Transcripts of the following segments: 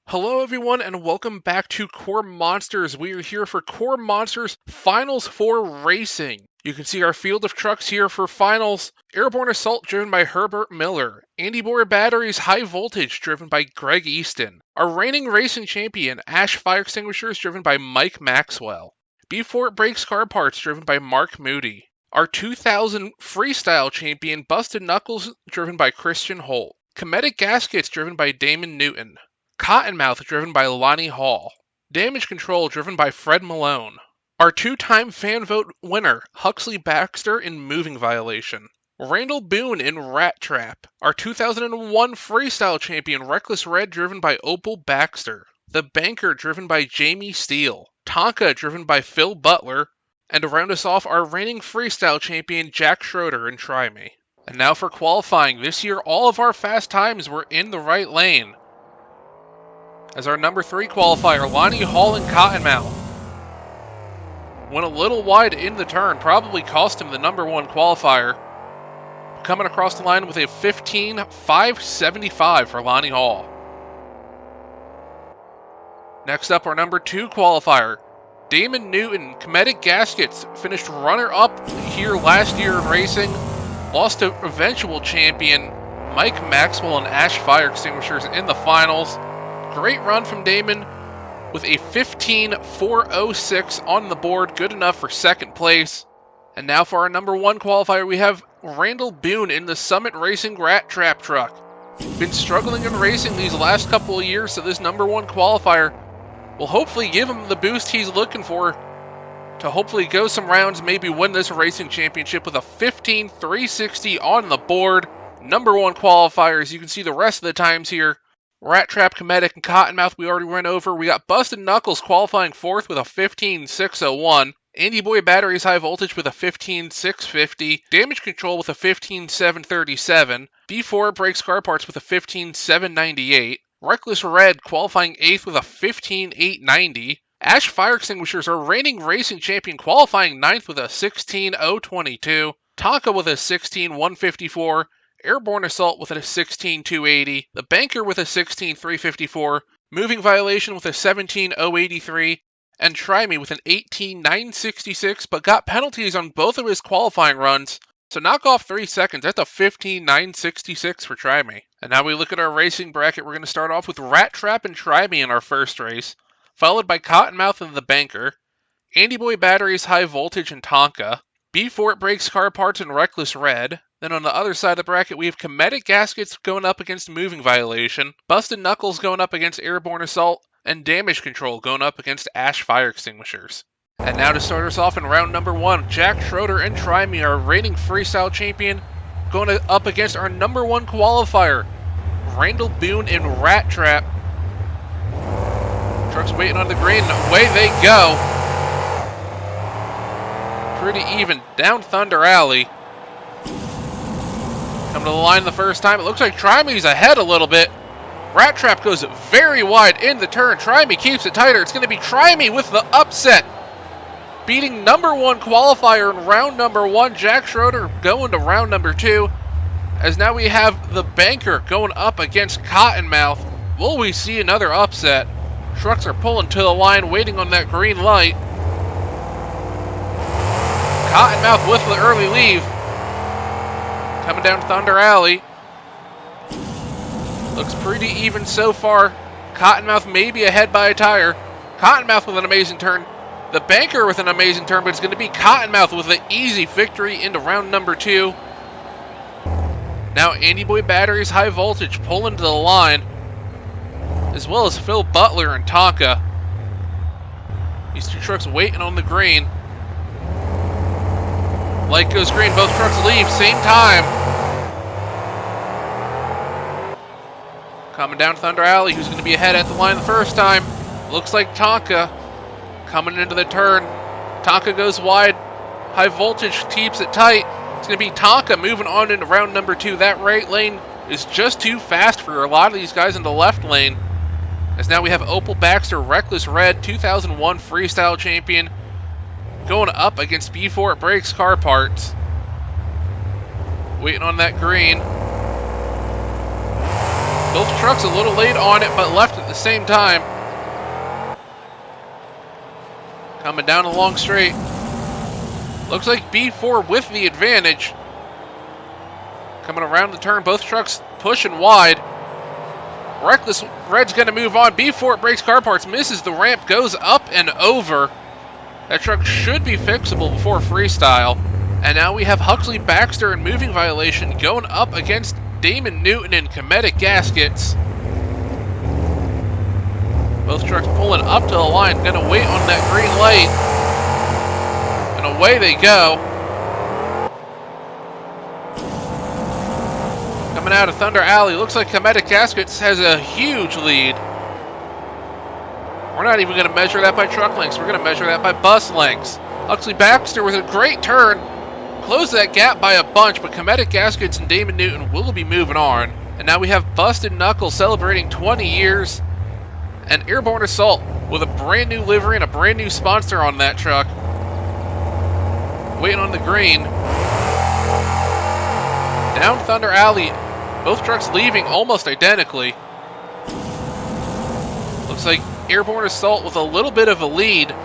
Hello everyone and welcome back to KORR Monsters. We are here for KORR Monsters Finals 4 Racing. You can see our field of trucks here for Finals. Airborne Assault driven by Herbert Miller. Andy Boyer Batteries High Voltage driven by Greg Easton. Our reigning racing champion Ash Fire Extinguishers driven by Mike Maxwell. B4 Brakes Car Parts driven by Marc Moody. Our 2000 Freestyle champion Busted Knuckles driven by Christian Holt. Cometic Gaskets driven by Damon Newton. Cottonmouth driven by Lonnie Hall. Damage Control driven by Fred Malone. Our two-time fan vote winner, Opal Baxter in Moving Violation. Randall Boone in Rat Trap. Our 2001 Freestyle champion, Reckless Red driven by Opal Baxter. The Banker driven by Jamie Steele. Tonka driven by Phil Butler. And to round us off, our reigning Freestyle champion, Jack Schroeder in Try Me. And now for qualifying. This year, all of our fast times were in the right lane. As our number 3 qualifier, Lonnie Hall and Cottonmouth went a little wide in the turn, probably cost him the number 1 qualifier. Coming across the line with a 15.575 for Lonnie Hall. Next up, our number 2 qualifier, Damon Newton. Cometic Gaskets finished runner-up here last year in racing. Lost to eventual champion Mike Maxwell and Ash Fire Extinguishers in the finals. Great run from Damon with a 15.406 on the board, good enough for second place. And now for our number 1 qualifier, we have Randall Boone in the Summit Racing Rat Trap truck. Been struggling in racing these last couple of years, so this number 1 qualifier will hopefully give him the boost he's looking for to hopefully go some rounds, maybe win this racing championship with a 15.360 on the board. Number 1 qualifier, as you can see the rest of the times here. Rat Trap, Cometic, and Cottonmouth we already went over. We got Busted Knuckles qualifying 4th with a 15.601. Andy Boy Batteries High Voltage with a 15.650. Damage Control with a 15.737. B4 Brakes Car Parts with a 15.798. Reckless Red qualifying 8th with a 15.890. Ash Fire Extinguishers, our reigning racing champion, qualifying 9th with a 16.022. Tonka with a 16.154. Airborne Assault with a 16.280, the Banker with a 16.354, Moving Violation with a 17.083, and Try Me with an 18.966, but got penalties on both of his qualifying runs, so knock off 3 seconds. That's a 15.966 for Try Me. And now we look at our racing bracket. We're going to start off with Rat Trap and Try Me in our first race, followed by Cottonmouth and the Banker, Andy Boy Batteries High Voltage and Tonka, B4 Brakes Car Parts and Reckless Red. Then on the other side of the bracket, we have Cometic Gaskets going up against Moving Violation, Busted Knuckles going up against Airborne Assault, and Damage Control going up against Ash Fire Extinguishers. And now to start us off in round number 1, Jack Schroeder and Try Me, our reigning freestyle champion, going up against our number 1 qualifier, Randall Boone in Rat Trap. Trucks waiting on the green, and away they go. Pretty even down Thunder Alley. Coming to the line the first time, it looks like Try Me's ahead a little bit. Rat Trap goes very wide in the turn. Try Me keeps it tighter. It's going to be Try Me with the upset, beating number 1 qualifier in round number 1. Jack Schroeder going to round number 2. As now we have the Banker going up against Cottonmouth. Will we see another upset? Trucks are pulling to the line, waiting on that green light. Cottonmouth with the early leave. Coming down Thunder Alley. Looks pretty even so far. Cottonmouth maybe ahead by a tire. Cottonmouth with an amazing turn. The Banker with an amazing turn, but it's going to be Cottonmouth with an easy victory into round number 2. Now Andy Boy Batteries High Voltage pulling to the line, as well as Phil Butler and Tonka. These 2 trucks waiting on the green. Light goes green, both trucks leave, same time. Coming down Thunder Alley, who's going to be ahead at the line the first time? Looks like Tonka coming into the turn. Tonka goes wide. High Voltage keeps it tight. It's going to be Tonka moving on into round number 2. That right lane is just too fast for a lot of these guys in the left lane. As now we have Opal Baxter, Reckless Red, 2001 Freestyle Champion, going up against B4 Brakes Car Parts. Waiting on that green. Both trucks a little late on it, but left at the same time. Coming down the long straight. Looks like B4 with the advantage. Coming around the turn, both trucks pushing wide. Reckless Red's going to move on. B4 breaks car parts, misses the ramp, goes up and over. That truck should be fixable before freestyle. And now we have Huxley Baxter in moving violation going up against Damon Newton in Cometic Gaskets. Both trucks pulling up to the line, going to wait on that green light. And away they go. Coming out of Thunder Alley, looks like Cometic Gaskets has a huge lead. We're not even going to measure that by truck lengths, we're going to measure that by bus lengths. Huxley Baxter with a great turn, closed that gap by a bunch, but Cometic Gaskets and Damon Newton will be moving on. And now we have Busted Knuckles celebrating 20 years, and Airborne Assault with a brand new livery and a brand new sponsor on that truck. Waiting on the green. Down Thunder Alley, both trucks leaving almost identically. Looks like Airborne Assault with a little bit of a lead.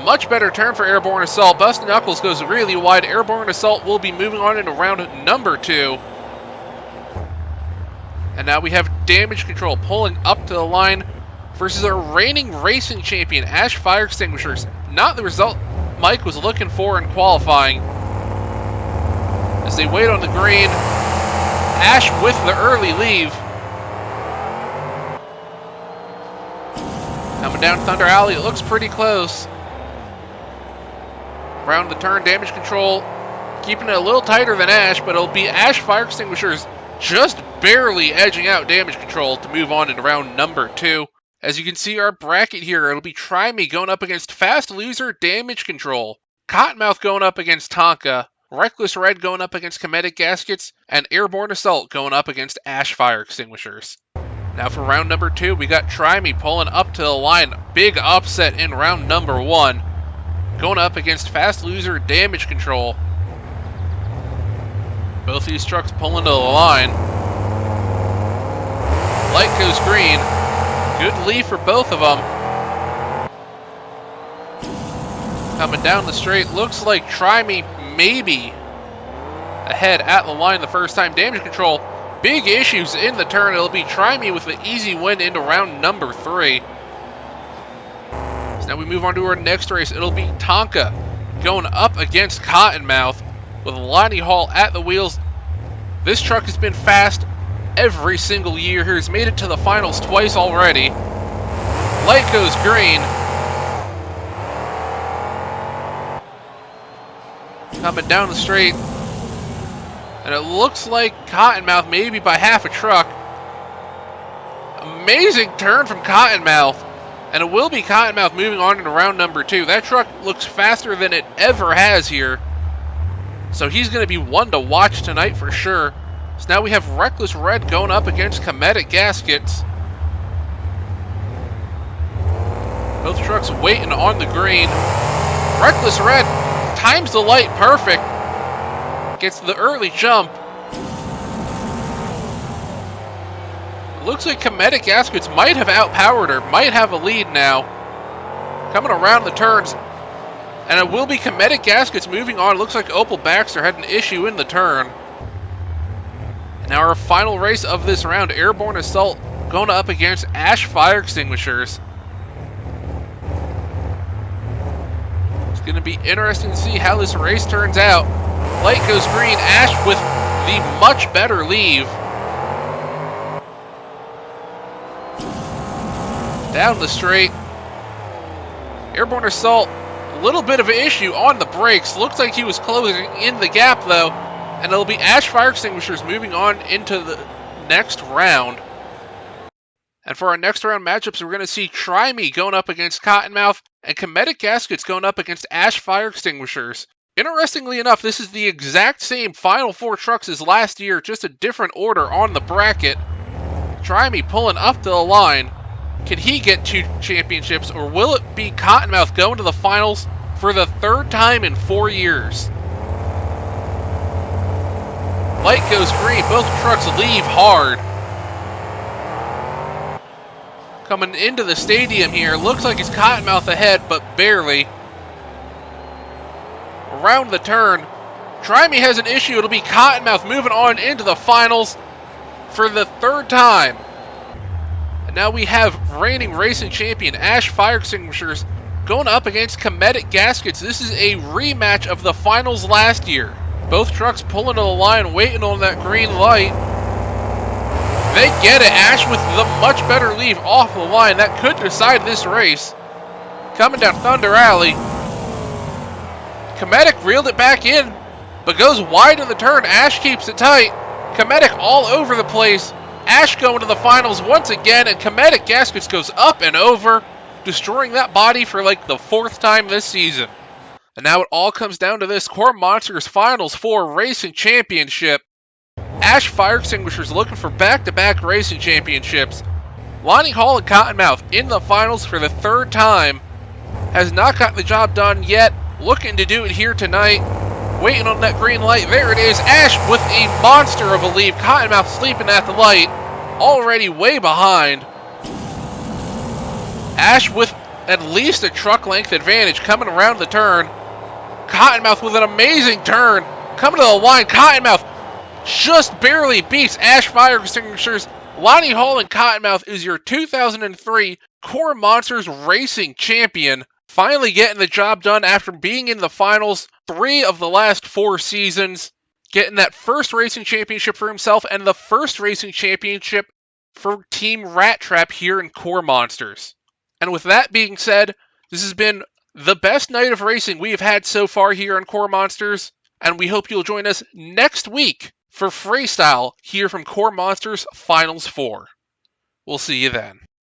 Much better turn for Airborne Assault. Busted Knuckles goes really wide. Airborne Assault will be moving on into round number 2. And now we have Damage Control pulling up to the line versus our reigning racing champion, Ash Fire Extinguishers. Not the result Mike was looking for in qualifying. As they wait on the green, Ash with the early leave. Coming down Thunder Alley, it looks pretty close. Around the turn, Damage Control keeping it a little tighter than Ash, but it'll be Ash Fire Extinguishers just barely edging out Damage Control to move on into round number 2. As you can see our bracket here, it'll be Try Me going up against Fast Loser Damage Control, Cottonmouth going up against Tonka, Reckless Red going up against Cometic Gaskets, and Airborne Assault going up against Ash Fire Extinguishers. Now for round number 2, we got Try Me pulling up to the line. Big upset in round number 1. Going up against Fast Loser Damage Control. Both these trucks pulling to the line. Light goes green. Good lead for both of them. Coming down the straight, looks like Try Me maybe ahead at the line the first time. Damage Control, big issues in the turn. It'll be Try Me with the easy win into round number 3. So now we move on to our next race. It'll be Tonka going up against Cottonmouth with Lonnie Hall at the wheels. This truck has been fast every single year here. He's made it to the finals twice already. Light goes green. Coming down the straight. And it looks like Cottonmouth maybe by half a truck. Amazing turn from Cottonmouth. And it will be Cottonmouth moving on into round number 2. That truck looks faster than it ever has here. So he's going to be one to watch tonight for sure. So now we have Reckless Red going up against Cometic Gaskets. Both trucks waiting on the green. Reckless Red times the light perfect. Gets the early jump. Looks like Cometic Gaskets might have outpowered her, might have a lead now. Coming around the turns. And it will be Cometic Gaskets moving on. Looks like Opal Baxter had an issue in the turn. And now our final race of this round, Airborne Assault going up against Ash Fire Extinguishers. It's going to be interesting to see how this race turns out. Light goes green, Ash with the much better leave. Down the straight. Airborne Assault, a little bit of an issue on the brakes. Looks like he was closing in the gap though. And it'll be Ash Fire Extinguishers moving on into the next round. And for our next round matchups, we're going to see Try Me going up against Cottonmouth and Cometic Gaskets going up against Ash Fire Extinguishers. Interestingly enough, this is the exact same Final 4 trucks as last year, just a different order on the bracket. Try Me pulling up to the line. Can he get 2 championships, or will it be Cottonmouth going to the finals for the 3rd time in 4 years? Light goes green. Both trucks leave hard. coming into the stadium here. Looks like it's Cottonmouth ahead, but barely. Around the turn, Trimey has an issue. It'll be Cottonmouth moving on into the finals for the third time. And now we have reigning racing champion Ash Fire Extinguishers going up against Cometic Gaskets. This is a rematch of the finals last year. Both trucks pulling to the line, waiting on that green light. They get it. Ash with the much better lead off the line. That could decide this race. Coming down Thunder Alley. Cometic reeled it back in, but goes wide in the turn. Ash keeps it tight. Cometic all over the place. Ash going to the finals once again, and Cometic Gaskets goes up and over, destroying that body for like the fourth time this season. And now it all comes down to this KORR Monsters Finals 4 Racing Championship. Ash Fire Extinguishers looking for back-to-back racing championships. Lonnie Hall and Cottonmouth in the finals for the third time. Has not gotten the job done yet. Looking to do it here tonight. Waiting on that green light. There it is. Ash with a monster of a lead. Cottonmouth sleeping at the light. Already way behind. Ash with at least a truck length advantage coming around the turn. Cottonmouth with an amazing turn. Coming to the line. Cottonmouth just barely beats Ash Fire Extinguishers. Lonnie Hall and Cottonmouth is your 2003 KORR Monsters Racing Champion. Finally getting the job done after being in the finals 3 of the last 4 seasons. Getting that first racing championship for himself and the first racing championship for Team Rat Trap here in KORR Monsters. And with that being said, this has been the best night of racing we have had so far here on KORR Monsters. And we hope you'll join us next week for freestyle here from KORR Monsters Finals 4. We'll see you then.